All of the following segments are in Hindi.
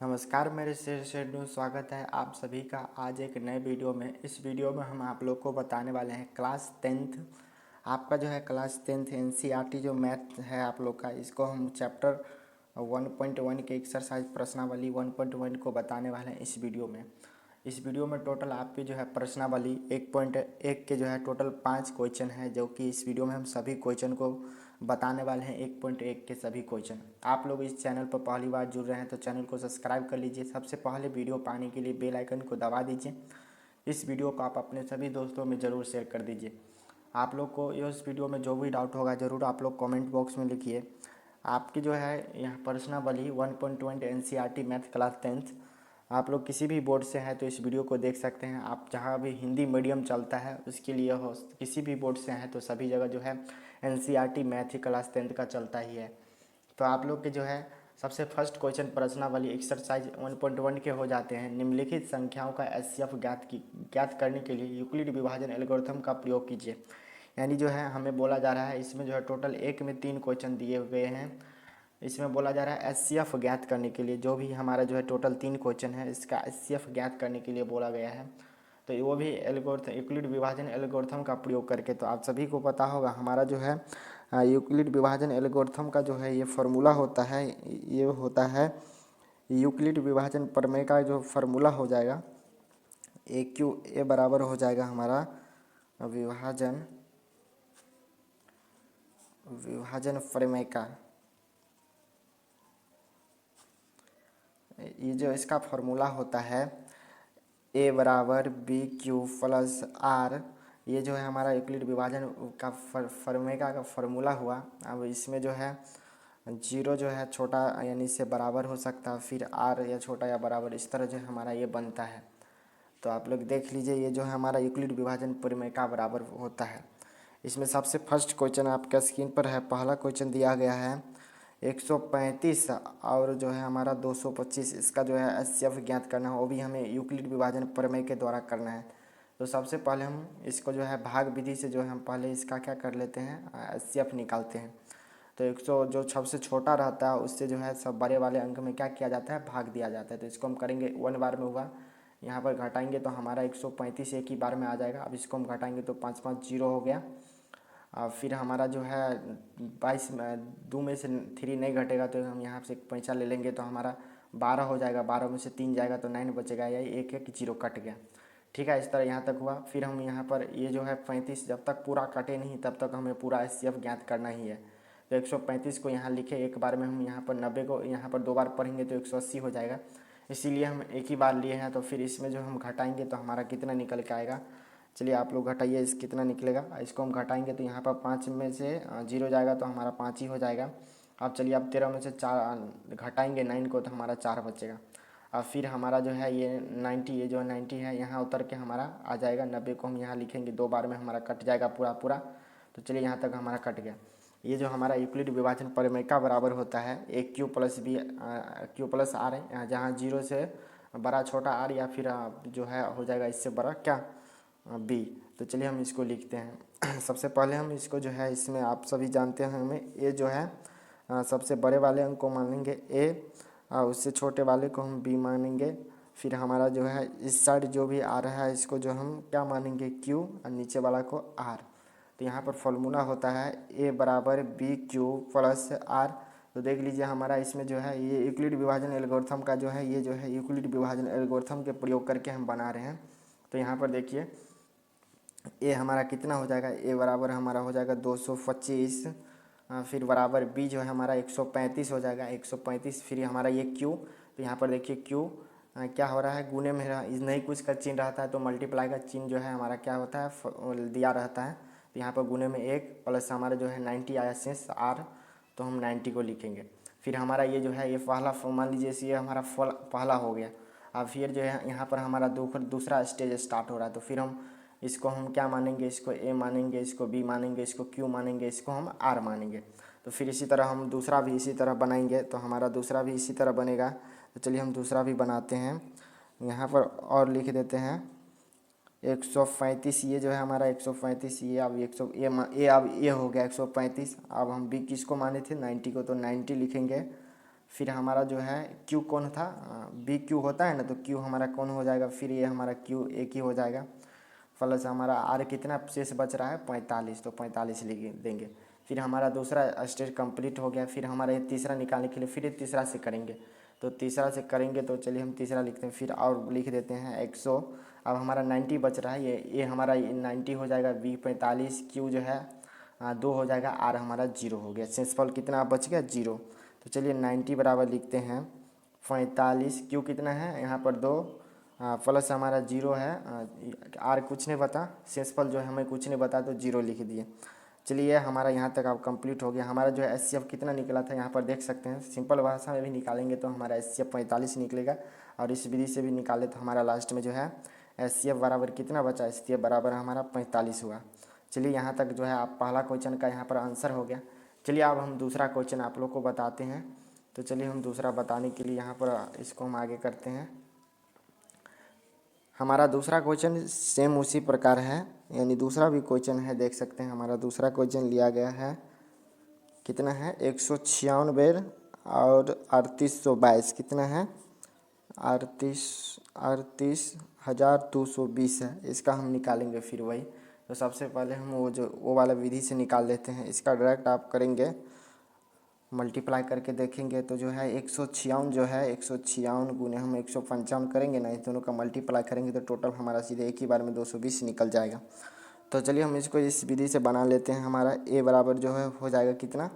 नमस्कार मेरे शेर स्वागत है आप सभी का आज एक नए वीडियो में। इस वीडियो में हम आप लोग को बताने वाले हैं क्लास 10th आपका जो है क्लास 10th एनसीईआरटी जो मैथ है आप लोग का, इसको हम चैप्टर 1.1 के एक्सरसाइज प्रश्नावली 1.1 को बताने वाले हैं इस वीडियो में टोटल आपकी जो है प्रश्नावली 1.1 के जो है टोटल 5 क्वेश्चन है, जो कि इस वीडियो में हम सभी क्वेश्चन को बताने वाले हैं। 1.1 के सभी क्वेश्चन। आप लोग इस चैनल पर पहली बार जुड़ रहे हैं तो चैनल को सब्सक्राइब कर लीजिए। सबसे पहले वीडियो पाने के लिए बेल आइकन को दबा दीजिए। इस वीडियो को आप अपने सभी दोस्तों में ज़रूर शेयर कर दीजिए। आप लोग को इस वीडियो में जो भी डाउट होगा ज़रूर आप लोग कमेंट बॉक्स में लिखिए। आपकी जो है यहाँ प्रश्नावली 1.1 एनसीईआरटी मैथ क्लास 10th आप लोग किसी भी बोर्ड से हैं तो इस वीडियो को देख सकते हैं। आप जहाँ भी हिंदी मीडियम चलता है उसके लिए हो, किसी भी बोर्ड से हैं तो सभी जगह जो है एनसीईआरटी मैथ क्लास 10th का चलता ही है। तो आप लोग के जो है सबसे फर्स्ट क्वेश्चन प्रश्नावली एक्सरसाइज 1.1 के हो जाते हैं। निम्नलिखित संख्याओं का एचसीएफ ज्ञात करने के लिए यूक्लिड विभाजन एल्गोरिथम का प्रयोग कीजिए। यानी जो है हमें बोला जा रहा है, इसमें जो है टोटल एक में 3 क्वेश्चन दिए हुए हैं। इसमें बोला जा रहा है एचसीएफ ज्ञात करने के लिए, जो भी हमारा जो है टोटल 3 क्वेश्चन है इसका एचसीएफ ज्ञात करने के लिए बोला गया है। तो वो भी एल्गोरिथम यूक्लिड विभाजन एल्गोरिथम का प्रयोग करके। तो आप सभी को पता होगा हमारा जो है यूक्लिड विभाजन एल्गोरिथम का जो है ये फार्मूला होता है, ये होता है यूक्लिड विभाजन प्रमेय का जो फार्मूला हो जाएगा ए क्यू ए बराबर हो जाएगा हमारा विभाजन प्रमेय का। ये जो इसका फार्मूला होता है ए बराबर बी क्यू प्लस आर, ये जो है हमारा यूक्लिड विभाजन का प्रमेय का फार्मूला हुआ। अब इसमें जो है जीरो जो है छोटा यानी इससे बराबर हो सकता है, फिर आर या छोटा या बराबर, इस तरह जो है हमारा ये बनता है। तो आप लोग देख लीजिए ये जो है हमारा यूक्लिड विभाजन प्रमेय का बराबर होता है। इसमें सबसे फर्स्ट क्वेश्चन आपका स्क्रीन पर है। पहला क्वेश्चन दिया गया है 135 और जो है हमारा 225, इसका जो है एचसीएफ ज्ञात करना है, वो भी हमें यूक्लिड विभाजन प्रमेय के द्वारा करना है। तो सबसे पहले हम इसको जो है भाग विधि से जो है हम पहले इसका क्या कर लेते हैं एचसीएफ निकालते हैं। तो 100 जो सबसे छोटा रहता है उससे जो है सब बड़े वाले अंक में क्या किया जाता है भाग दिया जाता है। तो इसको हम करेंगे 1 बार में हुआ, यहाँ पर घटाएंगे तो हमारा 135 एक ही बार में आ जाएगा। अब इसको हम घटाएंगे तो 5 5 0 हो गया। फिर हमारा जो है 22 2 में से 3 नहीं घटेगा तो हम यहाँ से पैंचा ले लेंगे तो हमारा 12 हो जाएगा। 12 में से 3 जाएगा तो 9 बचेगा, यही एक एक जीरो कट गया। ठीक है, इस तरह यहाँ तक हुआ। फिर हम यहाँ पर ये जो है 35 जब तक पूरा कटे नहीं तब तक हमें पूरा एचसीएफ ज्ञात करना ही है। तो 135 को यहाँ लिखे एक बार में, हम यहाँ पर 90 को यहाँ पर 2 बार पढ़ेंगे तो 180 हो जाएगा, इसीलिए हम एक ही बार लिए हैं। तो फिर इसमें जो हम घटाएंगे तो हमारा कितना निकल के आएगा, चलिए आप लोग घटाइए इस कितना निकलेगा। इसको हम घटाएंगे तो यहाँ पर 5 में से 0 जाएगा तो हमारा 5 ही हो जाएगा। अब चलिए आप 13 में से 4 घटाएंगे 9 को तो हमारा 4 बचेगा। अब फिर हमारा जो है ये 90, ये जो 90 है यहाँ उतर के हमारा आ जाएगा। 90 को हम यहाँ लिखेंगे 2 बार में हमारा कट जाएगा पूरा पूरा। तो चलिए यहाँ तक हमारा कट गया। ये जो हमारा यूक्लिड विभाजन प्रमेय का बराबर होता है A Q plus B Q plus R है, जहाँ 0 से बड़ा छोटा आर या फिर जो है हो जाएगा इससे बड़ा क्या बी। तो चलिए हम इसको लिखते हैं। सबसे पहले हम इसको जो है इसमें आप सभी जानते हैं हमें ए जो है सबसे बड़े वाले अंक को मानेंगे ए और उससे छोटे वाले को हम बी मानेंगे। फिर हमारा जो है इस साइड जो भी आ रहा है इसको जो हम क्या मानेंगे क्यू और नीचे वाला को आर। तो यहाँ पर फॉर्मूला होता है ए बराबर बी क्यू प्लस आर। तो देख लीजिए हमारा इसमें जो है ये यूक्लिड विभाजन एल्गोरिथम का जो है ये जो है यूक्लिड विभाजन एल्गोरिथम के प्रयोग करके हम बना रहे हैं। तो यहाँ पर देखिए ए हमारा कितना हो जाएगा, ए बराबर हमारा हो जाएगा 225, फिर बराबर बी जो है हमारा 135 हो जाएगा 135। फिर हमारा ये क्यू, तो यहाँ पर देखिए क्यू क्या हो रहा है गुने में नहीं कुछ का चिन्ह रहता है तो मल्टीप्लाई का चिन्ह जो है हमारा क्या होता है दिया रहता है। तो यहाँ पर गुने में 1 प्लस हमारा जो है 90 आया शेष आर, तो हम 90 को लिखेंगे। फिर हमारा ये जो है ये पहला मान लीजिए ये हमारा पहला हो गया। अब फिर जो है यहाँ पर हमारा दूसरा स्टेज स्टार्ट हो रहा है। तो फिर हम इसको हम क्या मानेंगे, इसको ए मानेंगे, इसको बी मानेंगे, इसको क्यू मानेंगे, इसको हम आर मानेंगे। तो फिर इसी तरह हम दूसरा भी इसी तरह बनाएंगे तो हमारा दूसरा भी इसी तरह बनेगा। तो चलिए हम दूसरा भी बनाते हैं, यहाँ पर और लिख देते हैं 135। ये जो है हमारा 135, ये अब 100 ये अब ये हो गया 135। अब हम बी किसको माने थे 90 को, तो 90 लिखेंगे। फिर हमारा जो है क्यू कौन था, बी क्यू होता है ना, तो क्यू हमारा कौन हो जाएगा, फिर ये हमारा क्यू एक ही हो जाएगा, प्लस हमारा आर कितना शेष बच रहा है 45, तो 45 लिख देंगे। फिर हमारा दूसरा स्टेज कंप्लीट हो गया। फिर हमारा ये तीसरा निकालने के लिए फिर ये तीसरा से करेंगे, तो तीसरा से करेंगे तो चलिए हम तीसरा लिखते हैं, फिर और लिख देते हैं 100। अब हमारा 90 बच रहा है, ये हमारा 90 हो जाएगा, बी 45, क्यू जो है 2 हो जाएगा, आर हमारा 0 हो गया। शेषफल कितना बच गया 0। तो चलिए 90 बराबर लिखते हैं 45, क्यू कितना है यहाँ पर 2, प्लस हमारा 0 है, आर कुछ नहीं बता, शेषफल जो है हमें कुछ नहीं बता तो 0 लिख दिए। चलिए हमारा यहाँ तक अब कंप्लीट हो गया। हमारा जो है एचसीएफ कितना निकला था यहाँ पर देख सकते हैं, सिंपल भाषा में भी निकालेंगे तो हमारा एचसीएफ 45 निकलेगा, और इस विधि से भी निकाले तो हमारा लास्ट में जो है एचसीएफ बराबर कितना बचा, एचसीएफ बराबर हमारा 45 हुआ। चलिए यहाँ तक जो है आप पहला क्वेश्चन का यहाँ पर आंसर हो गया। चलिए अब हम दूसरा क्वेश्चन आप लोग को बताते हैं। तो चलिए हम दूसरा बताने के लिए यहाँ पर इसको हम आगे करते हैं। हमारा दूसरा क्वेश्चन सेम उसी प्रकार है, यानी दूसरा भी क्वेश्चन है, देख सकते हैं हमारा दूसरा क्वेश्चन लिया गया है, कितना है 196 और 3822, कितना है 38,220 है। इसका हम निकालेंगे फिर वही। तो सबसे पहले हम वो वाला विधि से निकाल लेते हैं। इसका डायरेक्ट आप करेंगे, मल्टीप्लाई करके देखेंगे तो जो है 196 जो है 196 गुने हम 155 करेंगे ना, इस दोनों का मल्टीप्लाई करेंगे तो टोटल हमारा सीधे एक ही बार में 220 निकल जाएगा। तो चलिए हम इसको इस विधि से बना लेते हैं। हमारा ए बराबर जो है हो जाएगा कितना,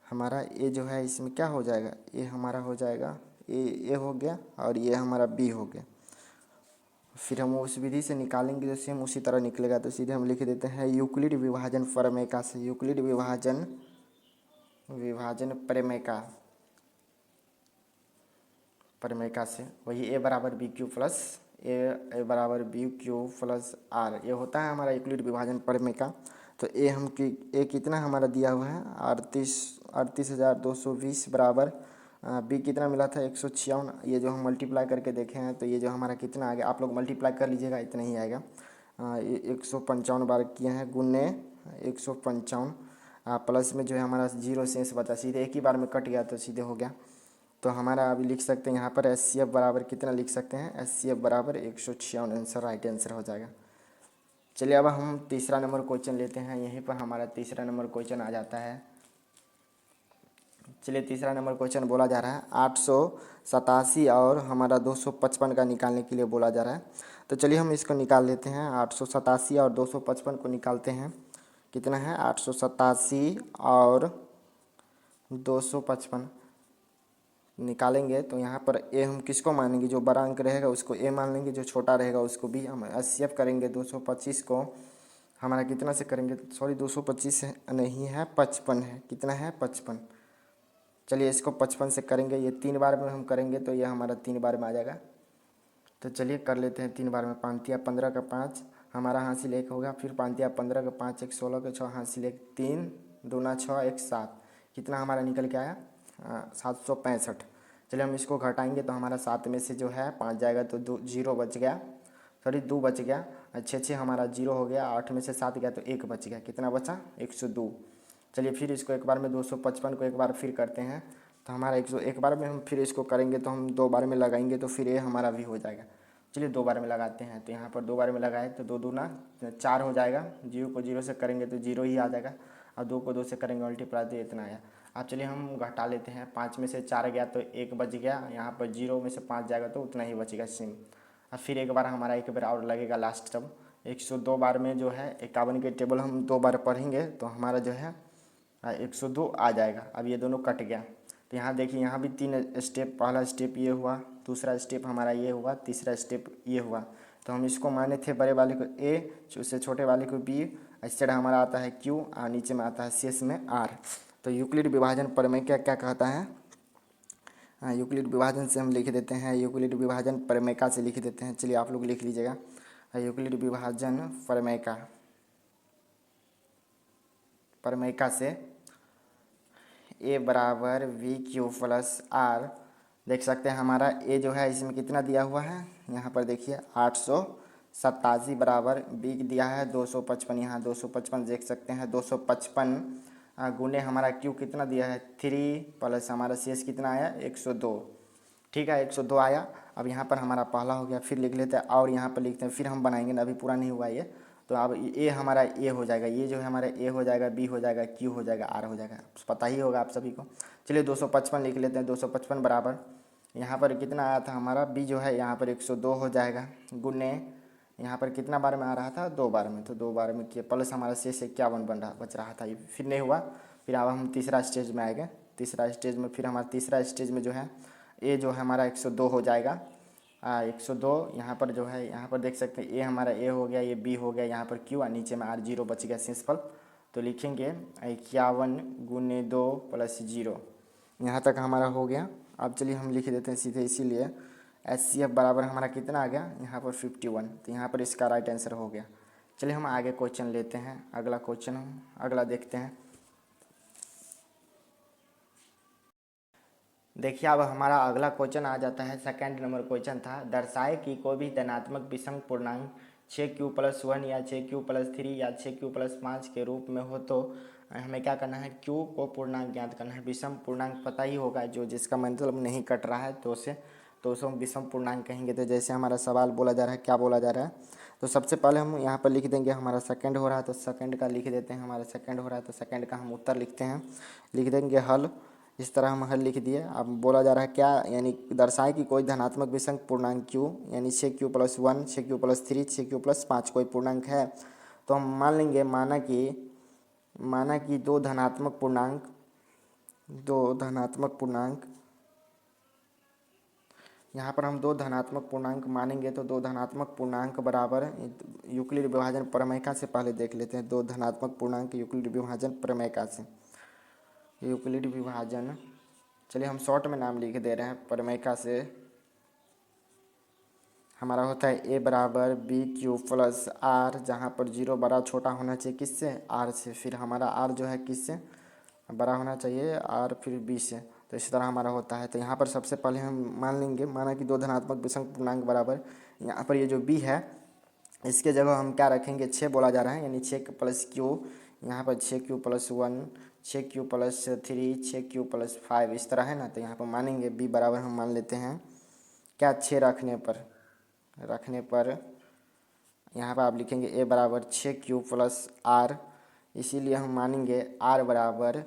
हमारा ए जो है इसमें क्या हो जाएगा, ए हमारा हो जाएगा ए हो गया, और ये हमारा बी हो गया। फिर हम उस विधि से निकालेंगे तो सेम उसी तरह निकलेगा। तो सीधे हम लिख देते हैं यूक्लिड विभाजन प्रमेय से, यूक्लिड विभाजन प्रमेय से वही ए बराबर बी क्यू प्लस ए बराबर बी क्यू प्लस आर, ये होता है हमारा यूक्लिड विभाजन प्रमेय का। तो ए कितना हमारा दिया हुआ है 38,220 बराबर बी कितना मिला था 196। ये जो हम मल्टीप्लाई करके देखे हैं तो ये जो हमारा कितना आ गया, आप लोग मल्टीप्लाई कर लीजिएगा, इतना ही आएगा। 155 बार किए हैं गुने 155, प्लस में जो है हमारा 0 शेष बचा, सीधे एक ही बार में कट गया तो सीधे हो गया। तो हमारा अभी लिख सकते हैं यहाँ पर एचसीएफ बराबर कितना लिख सकते हैं, एचसीएफ बराबर 196 आंसर राइट आंसर हो जाएगा। चलिए अब हम तीसरा नंबर क्वेश्चन लेते हैं। यहीं पर हमारा तीसरा नंबर क्वेश्चन आ जाता है। चलिए तीसरा नंबर क्वेश्चन बोला जा रहा है 887 और हमारा 255 का निकालने के लिए बोला जा रहा है। तो चलिए हम इसको निकाल लेते हैं। 887 और 255 को निकालते हैं, कितना है 887 और 255 निकालेंगे तो यहाँ पर ए हम किसको मानेंगे, जो बड़ा अंक रहेगा उसको ए मान लेंगे, जो छोटा रहेगा उसको बी। हम एचसीएफ करेंगे 225 को हमारा कितना से करेंगे, सॉरी 225 नहीं है 55 है, कितना है 55। चलिए इसको 55 से करेंगे, ये 3 बार में हम करेंगे तो ये हमारा 3 बार में आ जाएगा। तो चलिए कर लेते हैं 3 बार में। 5 या 15 का 5 हमारा हासिल 1 होगा, फिर 5 या 15 का 5 1 16 का 6 हासिल 1 3 दूना 6 1 7, कितना हमारा निकल के आया 765। चलिए हम इसको घटाएंगे तो हमारा 7 में से जो है 5 जाएगा तो 2 0 बच गया, सॉरी 2 बच गया, 6 हमारा 0 हो गया, 8 में से 7 गया तो 1 बच गया, कितना बचा 102। चलिए फिर इसको एक बार में 255 को एक बार फिर करते हैं तो हमारा 100 एक बार में हम फिर इसको करेंगे तो हम 2 बार में लगाएंगे तो फिर ये हमारा भी हो जाएगा। चलिए 2 बार में लगाते हैं। तो यहाँ पर 2 बार में लगाए तो 2 दूना 4 हो जाएगा, 0 को 0 से करेंगे तो 0 ही आ जाएगा, और 2 को 2 से करेंगे मल्टीप्लाई तो इतना आया। अब चलिए हम घटा लेते हैं। 5 में से 4 गया तो 1 बच गया, यहाँ पर 0 में से 5 जाएगा तो उतना ही बचेगा सेम। अब फिर एक बार हमारा एक बार और लगेगा लास्ट टर्म। 102 बार में जो है 51 के टेबल हम 2 बार पढ़ेंगे तो हमारा जो है 102 आ जाएगा। अब ये दोनों कट गया तो यहाँ देखिए, यहाँ भी 3 स्टेप, पहला स्टेप ये हुआ, दूसरा स्टेप हमारा ये हुआ, तीसरा स्टेप ये हुआ। तो हम इसको माने थे बड़े वाले को ए, उससे छोटे वाले को बी, इस साइड हमारा आता है क्यू और नीचे में आता है शेष में आर। तो यूक्लिड विभाजन प्रमेय क्या क्या कहता है, यूक्लिड विभाजन से हम लिख देते हैं, यूक्लिड विभाजन प्रमेय से लिख देते हैं। चलिए आप लोग लिख लीजिएगा, यूक्लिड विभाजन प्रमेय से ए बराबर वी क्यू प्लस आर, देख सकते हैं हमारा ए जो है इसमें कितना दिया हुआ है, यहाँ पर देखिए 887 बराबर बी दिया है 255, यहाँ 255 देख सकते हैं 255 गुने हमारा क्यू कितना दिया है 3 प्लस हमारा शेष कितना आया 102। ठीक है 102 आया। अब यहाँ पर हमारा पहला हो गया, फिर लिख लेते हैं और यहाँ पर लिखते हैं, फिर हम बनाएंगे ना, अभी पूरा नहीं हुआ ये। तो अब ए हमारा ए हो जाएगा, ये जो है हमारा ए हो जाएगा, बी हो जाएगा, क्यू हो जाएगा, आर हो जाएगा, पता ही होगा आप सभी को। चलिए 255 लिख लेते हैं। 255 बराबर यहाँ पर कितना आया था हमारा बी जो है यहाँ पर 102 हो जाएगा, गुने यहाँ पर कितना बार में आ रहा था 2 बार में, तो 2 बार में किए प्लस हमारा शेष 51 बच रहा था, ये फिर नहीं हुआ। फिर अब हम तीसरा स्टेज में आएंगे। तीसरा स्टेज में फिर हमारा तीसरा स्टेज में जो है ए जो है हमारा 102 हो जाएगा। 102 यहाँ पर जो है, यहाँ पर देख सकते हैं ए हमारा ए हो गया, ये बी हो गया, यहाँ पर क्यू और नीचे में आर 0 बच गया शेषफल। तो लिखेंगे 51 गुने 2 प्लस 0, यहाँ तक हमारा हो गया। अब चलिए हम लिख देते हैं सीधे, इसीलिए HCF बराबर हमारा कितना आ गया यहाँ पर 51, तो यहाँ पर इसका राइट आंसर हो गया। चलिए हम आगे क्वेश्चन लेते हैं, अगला क्वेश्चन हम अगला देखते हैं। देखिए अब हमारा अगला क्वेश्चन आ जाता है, सेकंड नंबर क्वेश्चन था, दर्शाए कि कोई भी धनात्मक विषम पूर्णांक 6q+1 या 6q+3 या 6q+5 के रूप में हो तो हमें क्या करना है, q को पूर्णांक ज्ञात करना है। विषम पूर्णांक पता ही होगा, जो जिसका मतलब नहीं कट रहा है तो उसे हम विषम पूर्णांक कहेंगे। तो जैसे हमारा सवाल बोला जा रहा है, क्या बोला जा रहा है, तो सबसे पहले हम यहाँ पर लिख देंगे हमारा सेकंड हो रहा है तो सेकंड का लिख देते हैं, हमारा सेकंड हो रहा है तो सेकंड का हम उत्तर लिखते हैं, लिख देंगे हल। इस तरह हम हल लिख दिए। अब बोला जा रहा है क्या, यानी दर्शाए कि कोई धनात्मक विषम पूर्णांक q यानी 6q+1 6q+3 6q+5 कोई पूर्णांक है। तो हम मान लेंगे, माना कि दो धनात्मक पूर्णांक यहाँ पर हम दो धनात्मक पूर्णांक मानेंगे। तो दो धनात्मक पूर्णांक बराबर यूक्लिड विभाजन प्रमेय से पहले देख लेते हैं, दो धनात्मक पूर्णांक यूक्लिड विभाजन प्रमेय से, यूक्लिड विभाजन, चलिए हम शॉर्ट में नाम लिख दे रहे हैं, प्रमेय से हमारा होता है ए बराबर बी क्यू प्लस आर, जहाँ पर 0 बड़ा छोटा होना चाहिए किससे, आर से, फिर हमारा आर जो है किससे बड़ा होना चाहिए, आर फिर बी से। तो इस तरह हमारा होता है। तो यहाँ पर सबसे पहले हम मान लेंगे, माना कि दो धनात्मक विषम पूर्णांक बराबर, यहाँ पर ये जो बी है इसके जगह हम क्या रखेंगे, 6 बोला जा रहा है, यानी 6q+q, यहाँ पर 6q+1 6q+3 6q+5 इस तरह है ना। तो यहाँ पर मानेंगे बी बराबर हम मान लेते हैं क्या, 6 रखने पर यहाँ पर आप लिखेंगे ए बराबर 6q+r, इसीलिए हम मानेंगे आर बराबर,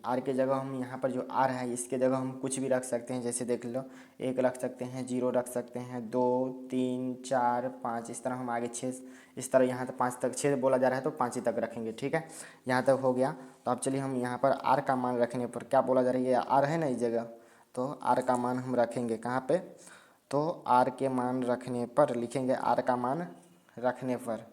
आर के जगह हम यहाँ पर जो आर है इसके जगह हम कुछ भी रख सकते हैं, जैसे देख लो 1 रख सकते हैं, 0 रख सकते हैं, 2 3 4 5 इस तरह हम आगे 6 इस तरह यहाँ तक 5 तक, 6 बोला जा रहा है तो 5 ही तक रखेंगे। ठीक है, यहाँ तक हो गया। तो अब चलिए हम यहाँ पर आर का मान रखने पर क्या बोला जा रहा है, ये आर है ना इस जगह, तो आर का मान हम रखेंगे कहाँ पे, तो आर के मान रखने पर लिखेंगे, आर का मान रखने पर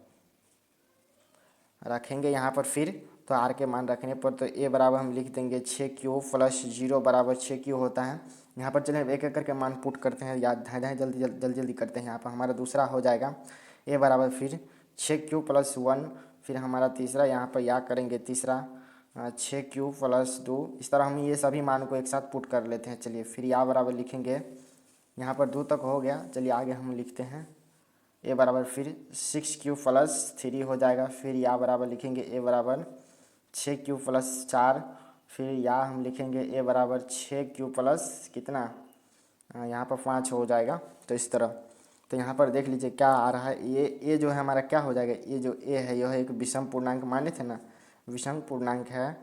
रखेंगे यहाँ पर, फिर तो आर के मान रखने पर तो ए बराबर हम लिख देंगे 6q+0 बराबर 6q होता है। यहाँ पर चलिए एक एक करके मान पुट करते हैं, याद है जल्दी करते हैं। यहाँ पर हमारा दूसरा हो जाएगा ए बराबर फिर 6q+1, फिर हमारा तीसरा यहाँ पर या करेंगे तीसरा 6q+2, इस तरह हम ये सभी मान को एक साथ पुट कर लेते हैं। चलिए फिर या बराबर लिखेंगे, यहाँ पर 2 तक हो गया। चलिए आगे हम लिखते हैं ए बराबर फिर 6q+3 हो जाएगा, फिर या बराबर लिखेंगे ए बराबर 6q+4, फिर या हम लिखेंगे ए बराबर 6q+ कितना, यहाँ पर 5 हो जाएगा। तो इस तरह, तो यहाँ पर देख लीजिए क्या आ रहा है, ये जो है हमारा क्या हो जाएगा, ये जो ए है यह एक विषम पूर्णांक माने थे ना, विषम पूर्णांक है,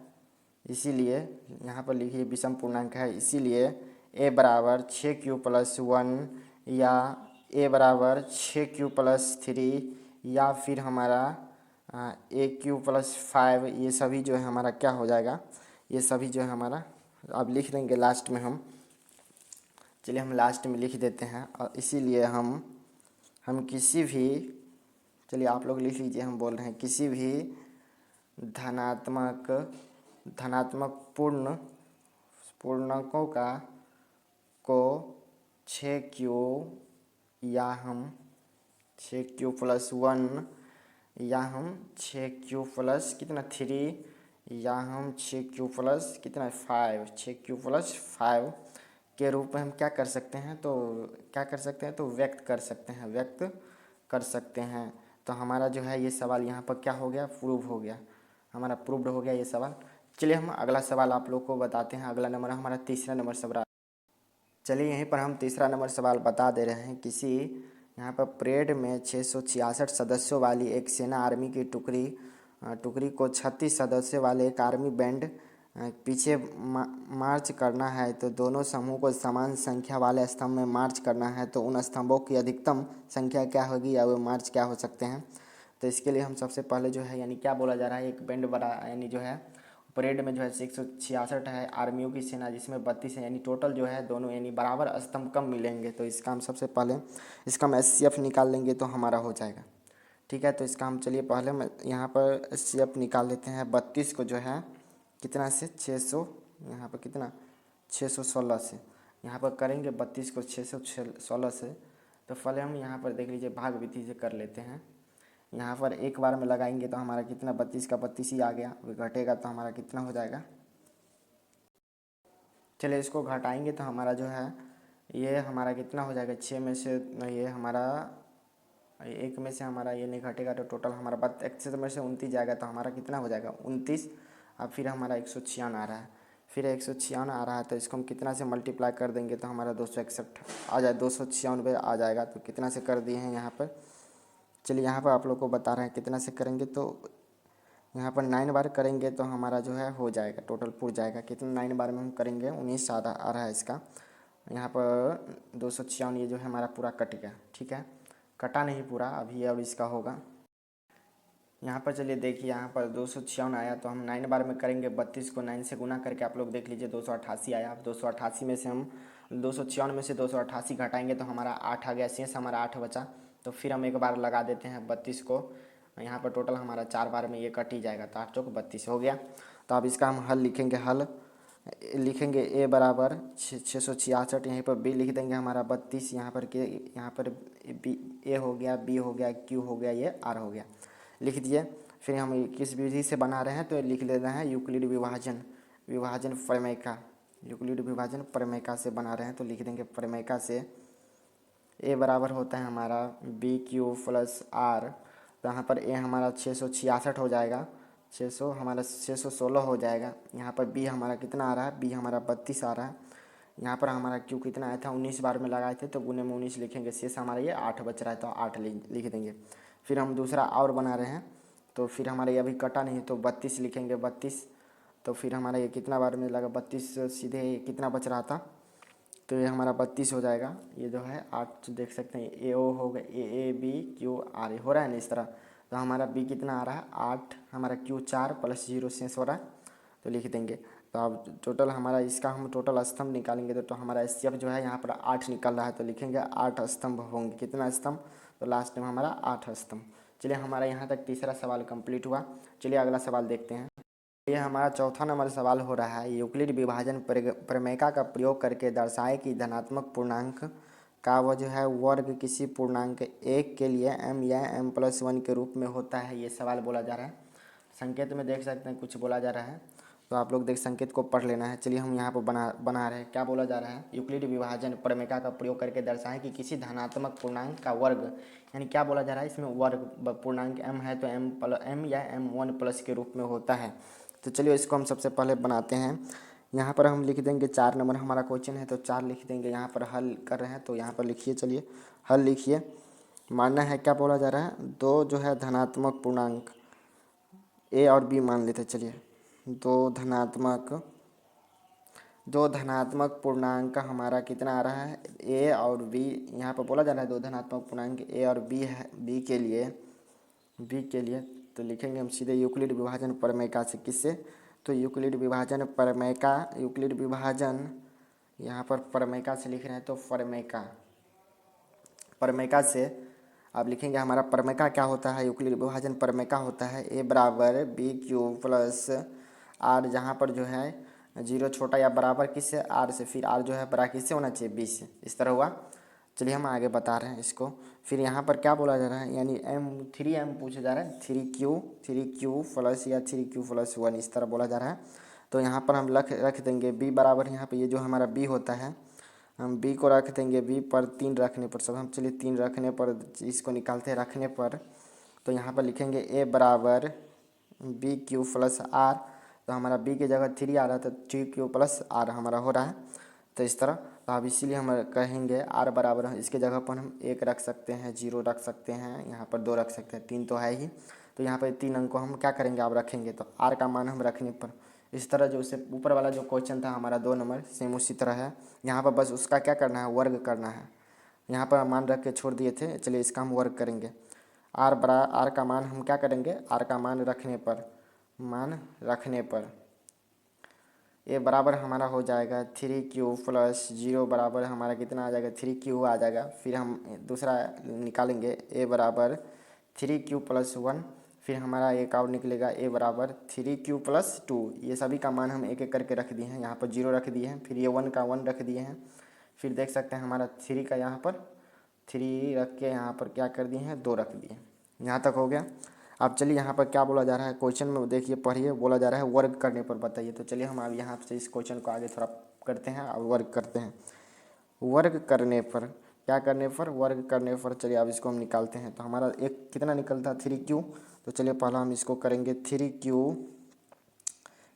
इसीलिए यहाँ पर लिखिए विषम पूर्णांक है, इसीलिए ए बराबर 6q+1 या ए बराबर 6q+3 या फिर हमारा AQ+5, ये सभी जो है हमारा क्या हो जाएगा, ये सभी जो है हमारा अब लिख देंगे लास्ट में हम। चलिए हम लास्ट में लिख देते हैं, और इसीलिए हम किसी भी, चलिए आप लोग लिख लीजिए, हम बोल रहे हैं किसी भी धनात्मक पूर्णांकों को 6q या हम 6q+1 या हम 6q+3 या हम 6q+5 के रूप में हम क्या कर सकते हैं, तो व्यक्त कर सकते हैं। तो हमारा जो है ये सवाल यहाँ पर क्या हो गया, प्रूव हो गया, हमारा प्रूव्ड हो गया ये सवाल। चलिए हम अगला सवाल आप लोग को बताते हैं। अगला नंबर हमारा तीसरा नंबर सवाल। चलिए यहीं पर हम तीसरा नंबर सवाल बता दे रहे हैं। किसी यहाँ पर परेड में 666 सदस्यों वाली एक सेना आर्मी की टुकड़ी को 36 सदस्यों वाले एक आर्मी बैंड पीछे मार्च करना है। तो दोनों समूह को समान संख्या वाले स्तंभ में मार्च करना है। तो उन स्तंभों की अधिकतम संख्या क्या होगी या वे मार्च क्या हो सकते हैं। तो इसके लिए हम सबसे पहले जो है यानी क्या बोला जा रहा है, एक बैंड बना यानी जो है परेड में जो है 166 है आर्मियों की सेना, जिसमें 32 है, यानी टोटल जो है दोनों यानी बराबर स्तंभ कम मिलेंगे। तो इसका हम सबसे पहले इसका हम SCF निकाल लेंगे तो हमारा हो जाएगा। ठीक है, तो इसका हम चलिए पहले मैं यहाँ पर SCF निकाल लेते हैं। 32 को जो है कितना से 600, यहाँ पर कितना 616 से यहाँ पर करेंगे। 32 को 616 से तो पहले हम यहाँ पर देख लीजिए भाग विधि से कर लेते हैं। यहाँ पर एक बार में लगाएंगे तो हमारा कितना 32 का 32 ही आ गया। घटेगा तो हमारा कितना हो जाएगा। चलिए इसको घटाएंगे तो हमारा जो है ये हमारा कितना हो जाएगा। 6 में से ये हमारा 1 में से हमारा ये नहीं घटेगा तो टोटल हमारा 31 में से 29 जाएगा तो हमारा कितना हो जाएगा 29। अब फिर हमारा 196 आ रहा है, फिर 196 आ रहा है तो इसको हम कितना से मल्टीप्लाई कर देंगे तो हमारा 261 आ जाए, 296 आ जाएगा। तो कितना से कर दिए हैं यहाँ पर। चलिए यहाँ पर आप लोग को बता रहे हैं कितना से करेंगे। तो यहाँ पर 9 बार करेंगे तो हमारा जो है हो जाएगा, टोटल पूर जाएगा। कितना 9 बार में हम करेंगे 19 आ रहा है इसका। यहाँ पर 296 ये जो है हमारा पूरा कट गया। ठीक है, कटा नहीं पूरा अभी, अब इसका होगा। यहाँ पर चलिए देखिए यहाँ पर 296 आया तो हम 9 बार में करेंगे। 32 को 9 से गुना करके आप लोग देख लीजिए 288 आया। अब 288 में से हम 296 में से 288 घटाएंगे तो हमारा 8 आ गया, शेष हमारा 8 बचा। तो फिर हम एक बार लगा देते हैं 32 को। यहाँ पर टोटल हमारा 4 बार में ये कट ही जाएगा तो 8 चौक 32 हो गया। तो अब इसका हम हल लिखेंगे। हल लिखेंगे A बराबर 666, यहीं पर B लिख देंगे हमारा 32, यहाँ पर B A हो गया, B हो गया, Q हो गया, ये R हो गया, लिख दिए। फिर हम किस विधि से बना रहे हैं तो लिख ले रहे हैं यूक्लिड विभाजन प्रमेय। यूक्लिड विभाजन प्रमेय से बना रहे हैं तो लिख देंगे प्रमेय से A बराबर होता है हमारा BQ प्लस R। तो यहाँ पर A हमारा 666 हो जाएगा, 600 हमारा 616 हो जाएगा। यहाँ पर B हमारा कितना आ रहा है, B हमारा 32 आ रहा है। यहाँ पर हमारा Q कितना आया था 19 बार में लगाए थे तो गुने में 19 लिखेंगे, शेष हमारा ये 8 बच रहा है तो 8 लिख देंगे। फिर हम दूसरा और बना रहे हैं तो फिर हमारा ये अभी कटा नहीं तो 32 लिखेंगे 32। तो फिर हमारा ये कितना बार में लगा 32 सीधे कितना बच रहा था तो ये हमारा 32 हो जाएगा। ये जो है 8 देख सकते हैं AO हो गया, AABQR हो रहा है ना इस तरह। तो हमारा B कितना आ रहा है 8, हमारा Q 4 प्लस 0 शेष हो रहा है तो लिख देंगे। तो अब टोटल हमारा इसका हम टोटल स्तंभ निकालेंगे तो हमारा SCF जो है यहाँ पर 8 निकल रहा है तो लिखेंगे 8 स्तंभ होंगे। कितना स्तंभ तो लास्ट में हमारा 8 स्तंभ। चलिए हमारा यहाँ तक तीसरा सवाल कंप्लीट हुआ। चलिए अगला सवाल देखते हैं। ये हमारा चौथा नंबर सवाल हो रहा है। यूक्लिड विभाजन प्रमेय का प्रयोग करके दर्शाए कि धनात्मक पूर्णांक का वो जो है वर्ग किसी पूर्णांक 1 के लिए m या m+1 के रूप में होता है। ये सवाल बोला जा रहा है। संकेत में देख सकते हैं कुछ बोला जा रहा है तो आप लोग देख संकेत को पढ़ लेना है। चलिए हम यहाँ पर बना रहे हैं। क्या बोला जा रहा है, यूक्लिड विभाजन प्रमेय का प्रयोग करके दर्शाएं कि किसी धनात्मक पूर्णांक का वर्ग, यानी क्या बोला जा रहा है इसमें वर्ग पूर्णांक m है तो m या m1+ के रूप में होता है। तो चलिए इसको हम सबसे पहले बनाते हैं। यहाँ पर हम लिख देंगे 4 नंबर हमारा क्वेश्चन है तो 4 लिख देंगे। यहाँ पर हल कर रहे हैं तो यहाँ पर लिखिए। चलिए हल लिखिए। मानना है क्या बोला जा रहा है, दो जो है धनात्मक पूर्णांक A और B मान लेते हैं। चलिए दो धनात्मक पूर्णांक का हमारा कितना आ रहा है A और B। यहाँ पर बोला जा रहा है दो धनात्मक पूर्णांक A और B है B के लिए तो लिखेंगे हम सीधे यूक्लिड विभाजन प्रमेय का से। किससे तो यूक्लिड विभाजन यहाँ पर प्रमेय से लिख रहे हैं तो प्रमेय से अब लिखेंगे हमारा प्रमेय क्या होता है, यूक्लिड विभाजन प्रमेय होता है A बराबर BQ प्लस R, जहाँ पर जो है 0 छोटा या बराबर किससे R से, फिर R जो है बड़ा किससे होना चाहिए B से। इस तरह हुआ। चलिए हम आगे बता रहे हैं इसको। फिर यहाँ पर क्या बोला जा रहा है, यानी 3m पूछा जा रहा है, 3q प्लस या 3q+1 इस तरह बोला जा रहा है। तो यहाँ पर हम रख देंगे b बराबर, यहाँ पे ये जो हमारा b होता है हम b को रख देंगे b पर 3 रखने पर सब हम। चलिए 3 रखने पर इसको निकालते रखने पर तो यहाँ पर लिखेंगे a बराबर BQ प्लस R। तो तो हमारा बी की जगह 3 आ रहा है तो 3q प्लस आर हमारा हो रहा है। तो इस तरह तो अब इसीलिए हम कहेंगे आर बराबर इसके जगह पर हम 1 रख सकते हैं, 0 रख सकते हैं, यहाँ पर 2 रख सकते हैं, 3 तो है ही। तो यहाँ पर 3 अंक को हम क्या करेंगे अब रखेंगे, तो आर का मान हम रखने पर इस तरह जो उससे ऊपर वाला जो क्वेश्चन था हमारा 2 नंबर सेम उसी तरह है। यहाँ पर बस उसका क्या करना है, वर्ग करना है। यहाँ पर मान रख के छोड़ दिए थे, चलिए इसका हम वर्ग करेंगे। आर का मान हम क्या करेंगे, आर का मान रखने पर ये बराबर हमारा हो जाएगा 3q प्लस 0 बराबर हमारा कितना आ जाएगा, 3q आ जाएगा। फिर हम दूसरा निकालेंगे ए बराबर 3q प्लस 1, फिर हमारा एक और निकलेगा ए बराबर 3q प्लस 2। ये सभी का मान हम एक एक करके रख दिए हैं, यहाँ पर 0 रख दिए हैं, फिर ये 1 का 1 रख दिए हैं, फिर देख सकते हैं हमारा 3 का यहाँ पर 3 रख के यहाँ पर क्या कर दिए हैं, 2 रख दिए। यहाँ तक हो गया। अब चलिए यहाँ पर क्या बोला जा रहा है क्वेश्चन में, देखिए पढ़िए, बोला जा रहा है वर्ग करने पर बताइए। तो चलिए हम अब यहाँ से इस क्वेश्चन को आगे थोड़ा करते हैं और वर्ग करते हैं। वर्ग करने पर क्या करने पर, वर्ग करने पर चलिए अब इसको हम निकालते हैं। तो हमारा एक कितना निकलता है 3q। तो चलिए पहला हम इसको करेंगे 3q,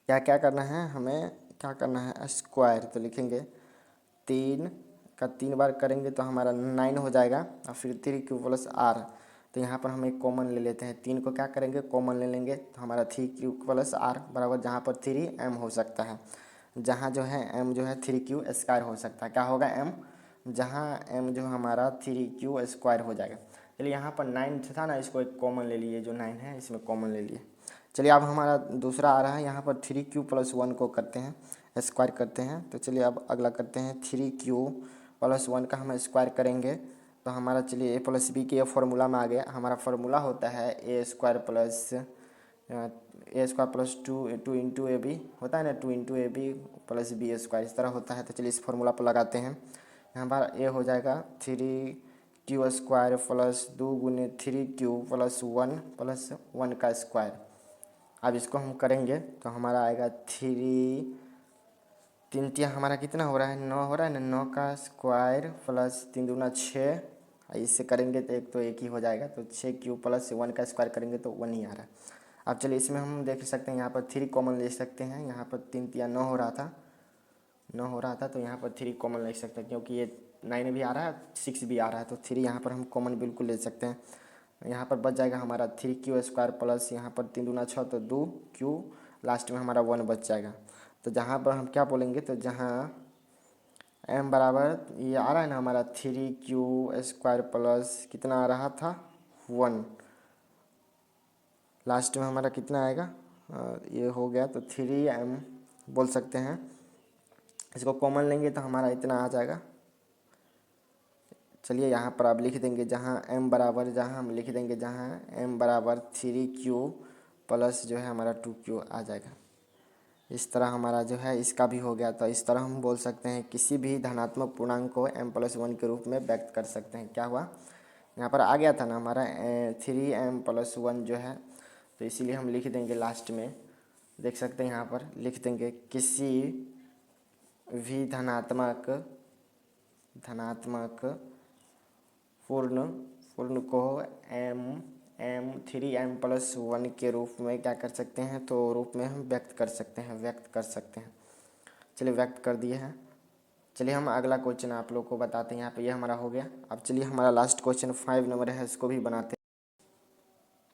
क्या करना है हमें, क्या करना है स्क्वायर। तो लिखेंगे 3 का 3 बार करेंगे तो हमारा 9 हो जाएगा, और फिर 3q प्लस आर। तो यहाँ पर हम एक कॉमन ले लेते हैं, 3 को क्या करेंगे कॉमन ले लेंगे, तो हमारा 3q प्लस आर बराबर जहाँ पर 3m हो सकता है, जहाँ जो है m जो है 3q स्क्वायर हो सकता है, क्या होगा m, जहाँ m जो हमारा 3q स्क्वायर हो जाएगा। चलिए यहाँ पर 9 था ना, इसको एक कॉमन ले लिए, जो 9 है इसमें कॉमन ले लिए। चलिए अब हमारा दूसरा आ रहा है, यहाँ पर 3q प्लस 1 को करते हैं, स्क्वायर करते हैं। तो चलिए अब अगला करते हैं 3q प्लस 1 का हम स्क्वायर करेंगे। तो हमारा चलिए ए प्लस बी के फॉर्मूला में आ गया। हमारा फार्मूला होता है A square plus two into A B होता है ना, 2 into A B plus B square, इस तरह होता है। तो चलिए इस फार्मूला पर लगाते हैं। यहाँ पर ए हो जाएगा 3q स्क्वायर प्लस 2 गुने 3q प्लस 1 का स्क्वायर। अब इसको हम करेंगे तो हमारा आएगा 3 तिया हमारा कितना हो रहा है, 9 हो रहा है ना, 9 का स्क्वायर प्लस 3 दूना 6, इससे करेंगे तो एक ही हो जाएगा। तो 6q प्लस 1 का स्क्वायर करेंगे तो 1 ही आ रहा है। अब चलिए इसमें हम देख सकते हैं, यहाँ पर 3 कॉमन ले सकते हैं। यहाँ पर 3 तिया 9 हो रहा था, तो यहाँ पर 3 कॉमन ले सकते हैं, क्योंकि ये 9 भी आ रहा है 6 भी आ रहा है, तो 3 यहाँ पर हम कॉमन बिल्कुल ले सकते हैं। यहाँ पर बच जाएगा हमारा 3q स्क्वायर प्लस यहाँ पर 3 दूना 6 तो 2q, लास्ट में हमारा 1 बच जाएगा। तो जहाँ पर हम क्या बोलेंगे, तो जहाँ m बराबर ये आ रहा है ना हमारा 3q स्क्वायर प्लस कितना आ रहा था 1, लास्ट में हमारा कितना आएगा, ये हो गया तो 3m बोल सकते हैं। इसको कॉमन लेंगे तो हमारा इतना आ जाएगा। चलिए यहाँ पर आप लिख देंगे जहाँ m बराबर, जहाँ हम लिख देंगे जहाँ m बराबर 3q प्लस जो है हमारा 2q आ जाएगा। इस तरह हमारा जो है इसका भी हो गया। तो इस तरह हम बोल सकते हैं किसी भी धनात्मक पूर्णांक को m प्लस 1 के रूप में व्यक्त कर सकते हैं। क्या हुआ, यहाँ पर आ गया था ना हमारा 3m प्लस 1 जो है, तो इसीलिए हम लिख देंगे लास्ट में, देख सकते हैं यहाँ पर लिख देंगे किसी भी धनात्मक पूर्ण को m 3m प्लस 1 के रूप में क्या कर सकते हैं, तो रूप में हम व्यक्त कर सकते हैं। चलिए व्यक्त कर दिए हैं। चलिए हम अगला क्वेश्चन आप लोग को बताते हैं। यहाँ पे ये हमारा हो गया। अब चलिए हमारा लास्ट क्वेश्चन 5 नंबर है, इसको भी बनाते हैं।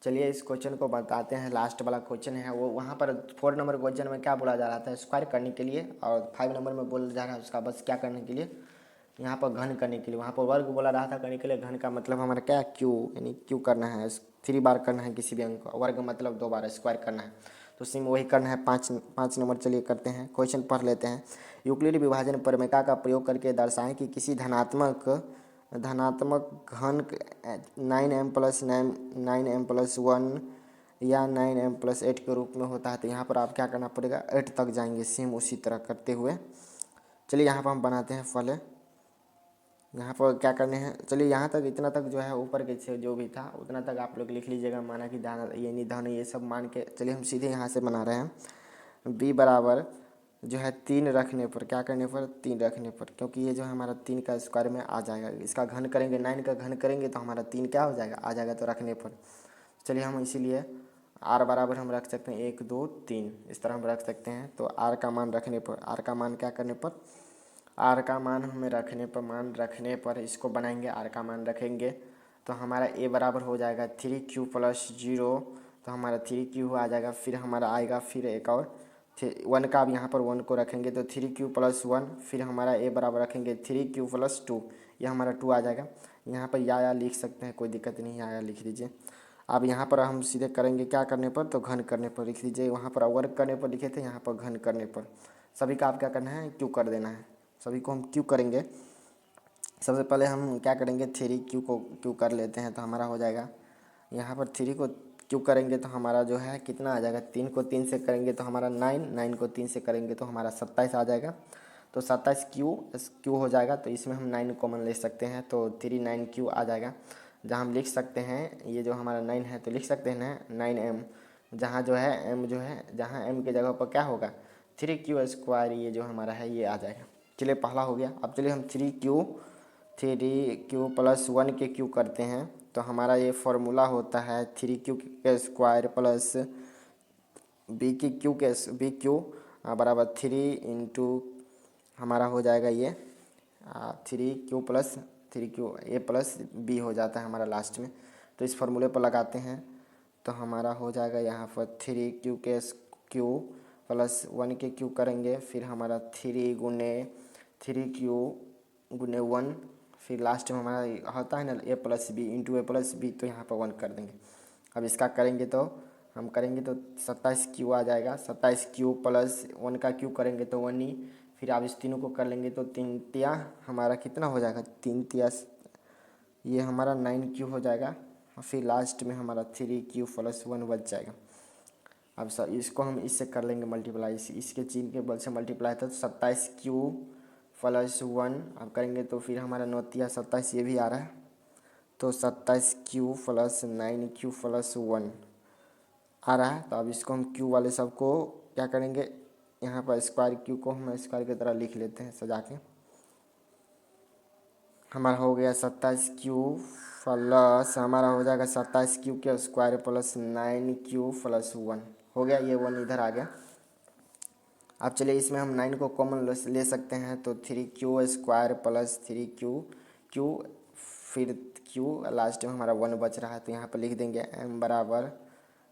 चलिए इस क्वेश्चन को बताते हैं, लास्ट वाला क्वेश्चन है वो। वहाँ पर 4 नंबर क्वेश्चन में क्या बोला जा रहा था, स्क्वायर करने के लिए, और 5 नंबर में बोला जा रहा है उसका बस क्या करने के लिए, यहाँ पर घन करने के लिए। वहाँ पर वर्ग बोला रहा था करने के लिए, घन का मतलब हमारा क्या क्यू, यानी क्यू करना है, 3 बार करना है किसी भी अंक को, वर्ग मतलब 2 बार स्क्वायर करना है। तो सेम वही करना है 5 नंबर। चलिए करते हैं, क्वेश्चन पढ़ लेते हैं। यूक्लिड विभाजन प्रमेय का प्रयोग करके दर्शाएं कि किसी धनात्मक घन 9m प्लस 1 या 9m प्लस 8 के रूप में होता है। तो यहाँ पर आप क्या करना पड़ेगा, 8 तक जाएंगे सेम उसी तरह करते हुए। चलिए यहाँ पर हम बनाते हैं पहले, यहाँ पर क्या करने हैं, चलिए यहाँ तक इतना तक जो है ऊपर के से जो भी था उतना तक आप लोग लिख लीजिएगा, माना कि दाना ये निधन ये सब मान के। चलिए हम सीधे यहाँ से बना रहे हैं, b बराबर जो है 3 रखने पर, क्या करने पर 3 रखने पर, क्योंकि ये जो है हमारा 3 का स्क्वायर में आ जाएगा। इसका घन करेंगे, 9 का घन करेंगे तो हमारा 3 क्या हो जाएगा, आ जाएगा, तो रखने पर। चलिए हम इसीलिए आर बराबर हम रख सकते हैं 1 2 3, इस तरह हम रख सकते हैं। तो आर का मान रखने पर, आर का मान क्या करने पर, आर का मान हमें रखने पर इसको बनाएंगे, आर का मान रखेंगे तो हमारा ए बराबर हो जाएगा 3q प्लस 0, तो हमारा 3q आ जाएगा। फिर हमारा आएगा फिर एक और 1 का, अब यहाँ पर 1 को रखेंगे तो 3q प्लस 1, फिर हमारा ए बराबर रखेंगे 3q प्लस 2, ये हमारा 2 आ जाएगा। यहाँ पर या लिख सकते हैं, कोई दिक्कत नहीं है, या लिख लीजिए। अब यहाँ पर हम सीधे करेंगे क्या करने पर, तो घन करने पर लिख लीजिए। वहाँ पर वर्ग करने पर लिखे थे, यहाँ पर घन करने पर। सभी का आप क्या करना है, क्यू कर देना है। सभी को हम क्यू करेंगे। सबसे पहले हम क्या करेंगे, 3q को क्यू कर लेते हैं तो हमारा हो जाएगा, यहाँ पर 3 को क्यू करेंगे तो हमारा जो है कितना आ जाएगा, 3 को 3 से करेंगे तो हमारा 9 को 3 से करेंगे तो हमारा 27 आ जाएगा। तो 27 क्यू हो जाएगा। तो इसमें हम 9 कॉमन ले सकते हैं तो 39q आ जाएगा। जहाँ हम लिख सकते हैं ये जो हमारा 9 है तो लिख सकते हैं ना 9m, जहाँ जो है m जो है, जहाँ m के जगह पर क्या होगा 3q स्क्वायर, ये जो हमारा है ये आ जाएगा। चलिए पहला हो गया। अब चलिए हम 3q प्लस 1 के क्यू करते हैं तो हमारा ये फॉर्मूला होता है 3q के स्क्वायर प्लस बी क्यू बराबर 3 इंटू हमारा हो जाएगा ये 3q प्लस 3q ए प्लस बी हो जाता है हमारा लास्ट में। तो इस फॉर्मूले पर लगाते हैं तो हमारा हो जाएगा यहाँ पर 3q के क्यू प्लस 1 के क्यू करेंगे, फिर हमारा 3 गुने 3q गुने 1, फिर लास्ट में हमारा होता है ना ए प्लस बी इंटू ए प्लस बी, तो यहाँ पर 1 कर देंगे। अब इसका करेंगे तो हम करेंगे तो 27q आ जाएगा। 27q प्लस 1 का क्यू करेंगे तो 1 ही, फिर आप इस तीनों को कर लेंगे तो 3 तिया हमारा कितना हो जाएगा, 3 तिया ये हमारा 9q हो जाएगा। और फिर लास्ट में हमारा 3q प्लस 1 बच जाएगा। अब सर इसको हम इससे कर लेंगे मल्टीप्लाई, इसके चिन्ह के बल से मल्टीप्लाई था तो 27q प्लस 1 अब करेंगे तो फिर हमारा 9 तिया 27 ये भी आ रहा है, तो 27q प्लस 9q प्लस 1 आ रहा है। तो अब इसको हम q वाले सबको क्या करेंगे, यहाँ पर स्क्वायर q को हम स्क्वायर की तरह लिख लेते हैं सजा के। हमारा हो गया 27q प्लस हमारा हो जाएगा 27q के स्क्वायर प्लस 9q प्लस 1 हो गया, ये 1 इधर आ गया। अब चलिए इसमें हम 9 को कॉमन ले सकते हैं तो 3q स्क्वायर प्लस 3q फिर q लास्ट में हमारा 1 बच रहा है तो यहाँ पर लिख देंगे m बराबर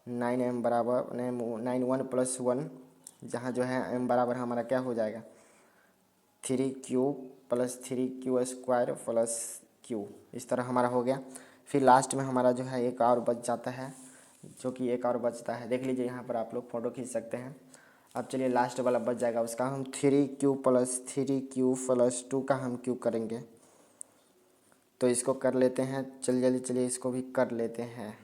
9m बराबर 9 1 प्लस 1, जहाँ जो है m बराबर हमारा क्या हो जाएगा 3q plus 3q square plus q, इस तरह हमारा हो गया। फिर लास्ट में हमारा जो है एक और बच जाता है, जो कि एक और बचता है, देख लीजिए यहाँ पर आप लोग फ़ोटो खींच सकते हैं। अब चलिए लास्ट वाला बच जाएगा, उसका हम 3q प्लस 2 का हम क्यू करेंगे तो इसको कर लेते हैं। चलिए इसको भी कर लेते हैं।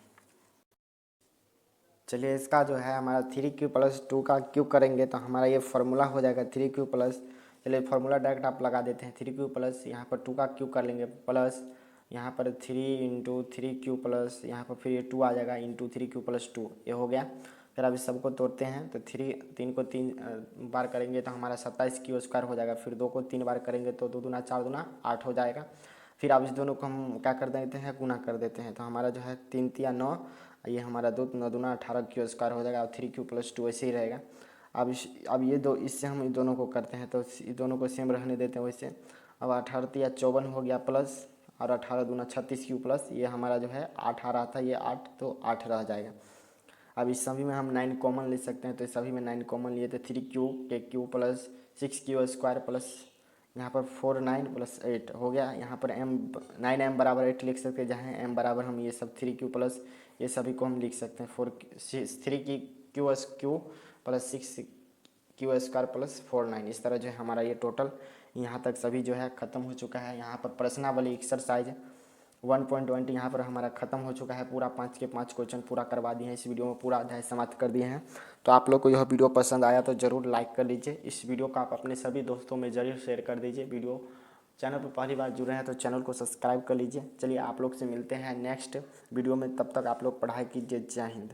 चलिए इसका जो है हमारा 3q प्लस 2 का क्यू करेंगे तो हमारा ये फार्मूला हो जाएगा 3q प्लस, चलिए फार्मूला डायरेक्ट आप लगा देते हैं 3q प्लस यहाँ पर 2 का क्यू कर लेंगे प्लस यहाँ पर 3 इंटू 3q प्लस यहाँ पर फिर ये 2 आ जाएगा इंटू 3q प्लस 2, ये हो गया। फिर अब इस सबको तोड़ते हैं तो 3 को 3 बार करेंगे तो हमारा 27q स्क्वायर हो जाएगा। फिर 2 को 3 बार करेंगे तो 2 दूना 4 दूना 8 हो जाएगा। फिर अब इस दोनों को हम क्या कर देते हैं, गुना कर देते हैं तो हमारा जो है 3 तिया 9, ये हमारा 2 9 दूना 18q स्क्वायर हो जाएगा और 3q प्लस 2 ऐसे ही रहेगा। अब ये दो इससे हम इन दोनों को करते हैं तो इस दोनों को सेम रहने देते हैं वैसे। अब 18 तिया 54 हो गया प्लस और 18 दूना 36q प्लस, ये हमारा जो है 8 आ रहा था, ये 8 तो 8 रह जाएगा। अब इस सभी में हम 9 कॉमन ले सकते हैं तो इस सभी में 9 कॉमन लिए थे 3q के Q plus 6q square plus यहाँ पर 4 9 प्लस 8 हो गया। यहाँ पर m 9m बराबर 8 लिख सकते हैं, जहाँ m बराबर हम ये सब 3q प्लस ये सभी को हम लिख सकते हैं 3q plus 6q square plus 4 9, इस तरह जो है हमारा ये टोटल यहाँ तक सभी जो है ख़त्म हो चुका है। यहाँ पर प्रश्नावली एक्सरसाइज 1.20 यहाँ पर हमारा ख़त्म हो चुका है, पूरा 5 के 5 क्वेश्चन पूरा करवा दिए हैं। इस वीडियो में पूरा अध्याय समाप्त कर दिए हैं। तो आप लोग को यह वीडियो पसंद आया तो ज़रूर लाइक कर लीजिए। इस वीडियो को आप अपने सभी दोस्तों में ज़रूर शेयर कर दीजिए। वीडियो चैनल पर पहली बार जुड़े हैं तो चैनल को सब्सक्राइब कर लीजिए। चलिए आप लोग से मिलते हैं नेक्स्ट वीडियो में, तब तक आप लोग पढ़ाई कीजिए। जय हिंद।